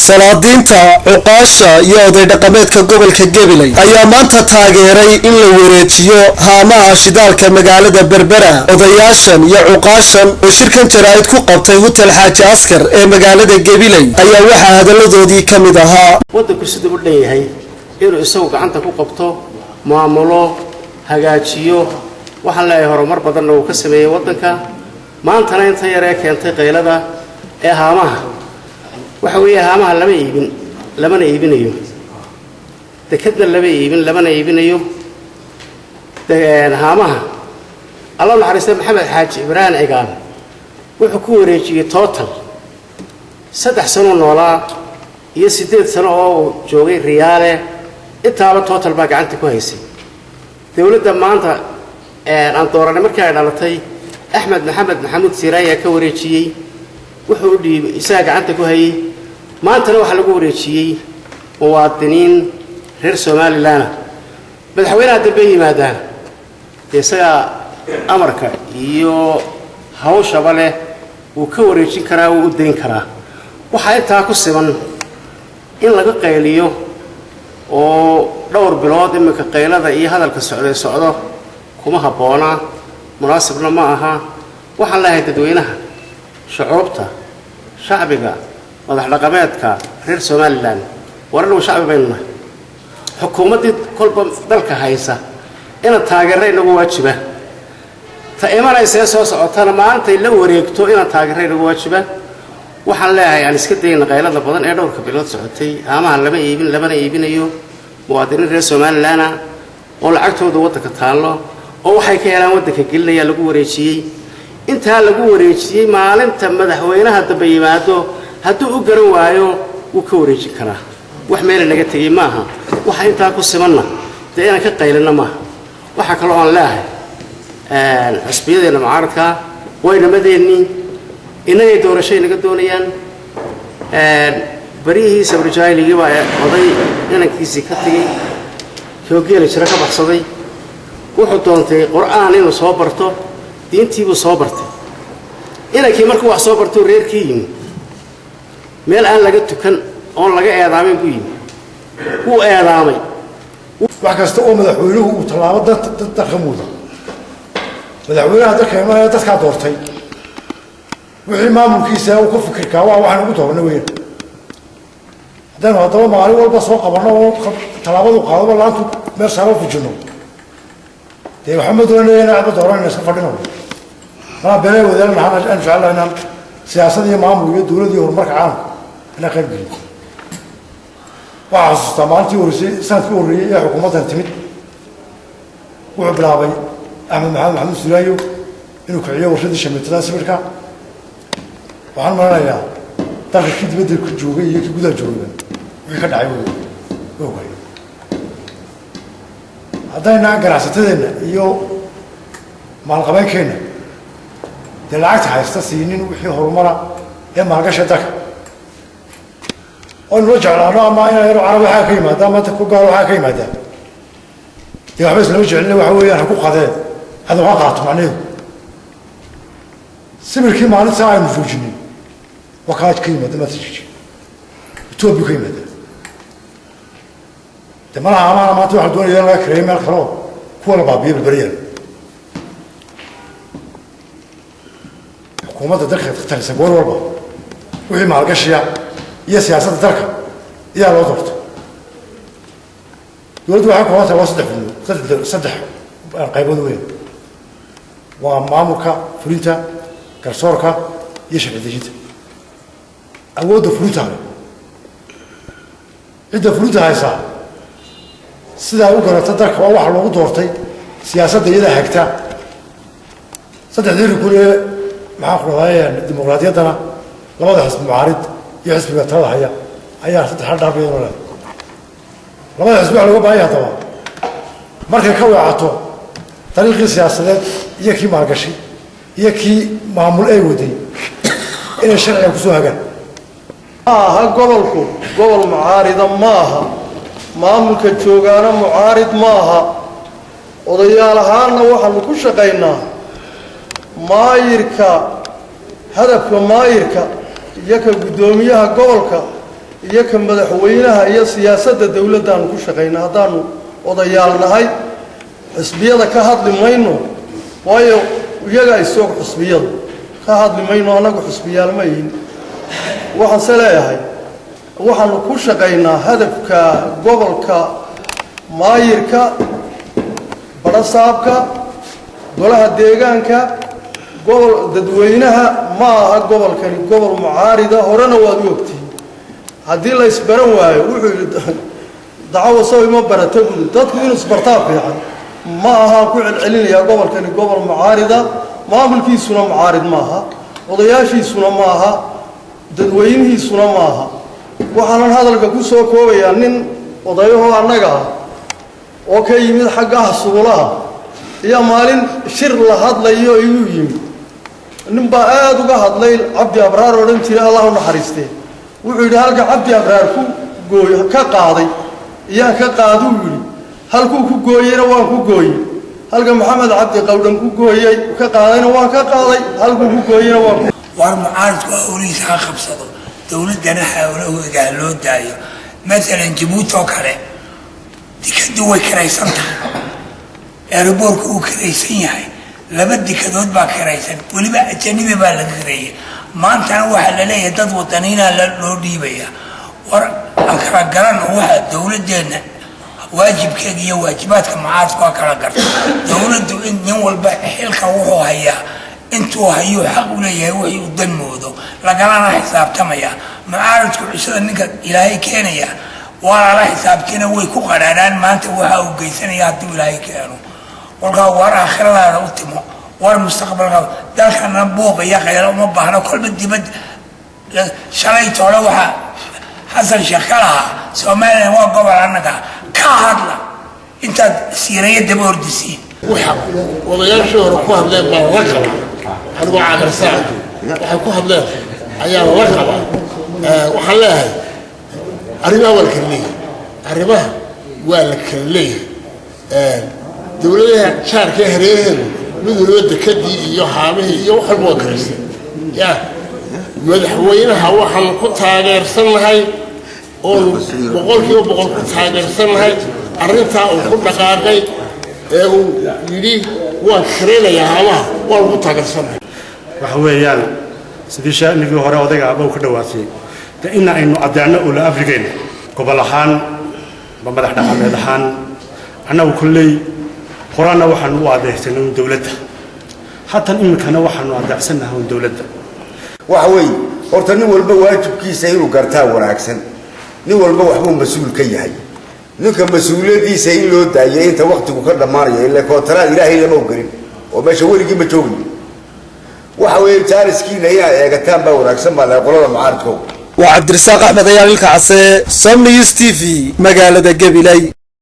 salaadiinta cuqaasha iyo oday dhaqameedka gobolka Gabiley ayaa maanta taageeray in la wareejiyo haamaha shidaalka magaalada Berbera. Odayaashan iyo cuqaashan oo shirkan jaraa'id ku qabtay hotel Xaaji Askar ee magaalada Gabiley ayaa waxa hadaladoodii kamid ahaa wadanku sidoo u leeyahay inuu isagu gacanta ku qabto maamulo hagaajiyo waxaan leeyahay horumar badan oo ka sameeyay wadanka maantana inta yar ee keentay qaylada ee haamaha waxa weeye haamaha lamana iibinayo dekadna lamana iibinayo haamaha Allah naxariista Maxamed Xaaji Ibrahim Cigaal wuxuu ku wareejiyay total 3 sano noolaa iyo 8 sano oo joogay riyaale intaaba total baa gacanta ku haysay dawladda maanta aan dooranay markii ay dhalatay Axmed Maxamed Maxamuud Siiraaya ka wareejiyay wuxuu dhiibay isaga gacanta ku hayay maantana waxa lagu wareejiyay muwaadiniin reer Soomaaliland madaxweynaha dambe yimaadaan isaga amarka iyo hawshaba leh uu ka wareejin karaa uu u deyn karaa waxa inta ku siman in laga qayliyo oo dhowr bilood imika qaylada iyo hadalka socdo kuma haboona munaasibna ma aha waxa la hayay dadweynaha shucuubta shacbiga madax dhaqameedka reer Soomaaliland warna shacbi bayna xukuumadda kolba dalka haysa in taageero inagu waajiba ta imanaysa soo socotana maanta la wareegto in taageero inagu waajiba waxaan leeyahay aan iska dayna qaylada badan ee dhowrka bilood socotay amaha lama iibinayo muwaadiniin reer Soomaaliland oo lacagtooda wadanka taalo oo waxay ka helaan wadanka Galilaya lagu wareejiyay inta lagu wareejiyay maalinta madaxweynaha dambe yimaado hadduu u garan waayo uu ka wareejin karaa wax meel laga tagay maaha waxa inta ku simanna deena ka qaylana maaha waxa kale oo aan leeyahay xisbiyadeena mucaaradka wayna madeeni inay doorashay naga doonayaan barihi sabrjaayliga baa oday inankiisi ka tagay joogeel jira ka baxsaday wuxuu doontay quraan inuu soo barto diintiibu soo bartay inankii markuu wax soo barto reerkii meel aan laga tukan oo laga eedaamay buu yimi uu eedaamay wax kasta oo madaxweynuhu uu talaabo dad qamuuda madaxweynaha dadka doortay wixii maamulkiisa uu ku fikirkaa waxaan ugu doornay weyn haddana hadaba maalin walba soo qabano oo talaabadu qaadaba laantu meel saro ku jirno dee maxamed wanaagna aad dooranaysa iska fadhino ma beenay wadaan aan jeclahay siyaasadda iyo maamulka iyo dawladda iyo horumarka caalamka ana qayb galin waxa soomaaliya horisay sanadkii horeeyay ee xukuumaddan timid wuxuu bilaabay Axmed Maxamuud Siiraaya inuu kiciyo warshada shamiitada sawirka waxaan maranayaa dalka dibadda ku joogay iyo gudaha joogay wixii ka dhacay way haddayna ganacsatada iyo maalqabeenkeena dee lacagta haysta siinin wixii horumara ee maalgasha dalka oo noo jeclaano ama in ayro carab waxaa ka yimaada ama ku gaar waxaa ka yimaada dee waxba isla jecelna waxa weeyaan ha ku qadeen hada waxa qaato macnaheedu sawirkii maalinta aynu joojinay wakaad ka yimaada ma tijiyo Itoobiya ka yimaada تمام أنا ما تروح دون يلا كريم الخلاص كل بابي بالبريان حكومة الدخل تختار سبور والله وهي مع القشية هي سياسة الدركة هي الوضعت يقولوا حكومة واسدح صدح القيبون وين ومامك فريتا كرسورك يشعر دجيت أود فريتا إذا فريتا هاي صار sida uu garata dalka waxa loogu doortay siyaasadda iyada xigta saddexdii kule maxaa qodayeen dimuqraadiyadana labada xisbi mucaarid iyo xisbiga talada haya ayaa saddex dhaafay wala labada xisbi waxa laga baahay hadaba markay ka waacato tariiqii siyaasadeed iyo kii maalgashi iyo kii maamul ay waday inay sharciga ku soo hagaan gobolku gobol mucaarida maaha maamulka joogaana mucaarid maaha odayaal ahaanna waxaanu ku shaqaynaa maayirka hadafka maayirka iyo ka gudoomiyaha gobolka iyo ka madaxweynaha iyo siyaasadda dawladdaanu ku shaqaynaa haddaanu odayaal nahay xisbiyada ka hadli mayno waayo iyaga isoo xisbiyada ka hadli mayno anagu xisbiyaal ma yihiin waxaan leeyahay waxaanu ku shaqaynaa hadafka gobolka maayirka barasaabka golaha deegaanka gobol dadweynaha ma aha gobolkani gobol mucaarida horena waad u ogtihiin haddii la isbaran waayo wuxuu dacwo soo ima barata guud dadku inuu isbartaa fiican ma aha ku celcelinayaa gobolkani gobol mucaarida maamulkiisuna mucaarid ma aha odayaashiisuna ma aha dadweynihiisuna ma aha waxaanan hadalka ku soo koobayaa nin odayahoo annaga ah oo ka yimid xaggaha suulaha iyo maalin shir la hadlayo igu yimid nin baa aad uga hadlay cabdi abraar odhan jiray allah u naxariistee wuxuu yidhi halka cabdi abraar ku gooy ka qaaday iyaan ka qaaduu yidhi halkuu ku gooyeyna waan ku gooyey halka maxamed cabdi qawdhan ku gooyey ka qaadayna waan ka qaaday halkuu ku gooyeyna waan ku war mucaaridku awliisa ha qabsado dawladdana hawlahooda loo daayo maalan jabuuti oo kale dikadu way karaysan tahay aeroboorku uu karaysan yahay laba dikadood baa karaysan weliba ajanibi baa laga kareeyay maantana waxaa la leeyahay dad wadaniina loo dhiibaya war aan kala garan waxa dawladdeena waajibkeeda iyo waajibaadka mucaaridku waa kala garta dawladdu in nin walba xilka wuxuu hayaa intuu hayuu xaq u leeyahay wixii u dan moodo lagalana xisaabtamaya mucaaridku cishada ninka ilaahay keenaya waa lala xisaabtina way ku qadhaadhaan maanta waxa uu geysanaya hadduu ilaahay keeno kolkaa war aakhiradaada u timo war mustaqbalka dalkana buuqa iyo khayra uma baahno kolba dibad shalay toole waxaa xasan sheekh ka lahaa somalilan waa gobol annaga ka hadla intaad siiraya daba ordisiin waxa odayaashii hore ku hadleen baa la qabaa anigoo caagarsaa waxay ku hadleen ayaa la qabaa waxaan leeyahay arrimaha waa la kala leeyahay arrimaha waa la kala leeyahay dawladaha jaarka hareeraheedu mid waliba dekadii iyo haamihii iyo wax walba waa karaysay ya madaxweynaha waxaan ku taageersannahay oon boqolkiiba boqol ku taageersannahay arrintaa uu ku dhaqaaqay ee uu yidhi waan karaynayaa haamaha waan ugu taageersannahay waxa weeyaan sidii shaanigii hore odayga aba uu ka dhawaasiyey de ina aynu caddeecno ula afrikayna gobol ahaan ba madax dhaqameed ahaan annagu kolley horaana waxaanu u adeegsanay dawladda haatan iminkana waxaanu adeegsanahay dawladda waxa weeye horta nin walba waajibkiisa inuu gartaa wanaagsan nin walba waxbuu mas-uul ka yahay ninka mas-uuliyadiisa in loo daayo inta waqtigu ka dhammaanayo ilaa koontaraan ilaahay lama ogelin oo meesha weligii ma joogin waxa weeye jaariskiina inaad eegataan baa wanaagsan baa lahay qolada mucaaridkow waa cabdirasaaq axmed ayaa ilka case Som News TV magaalada Gabiley.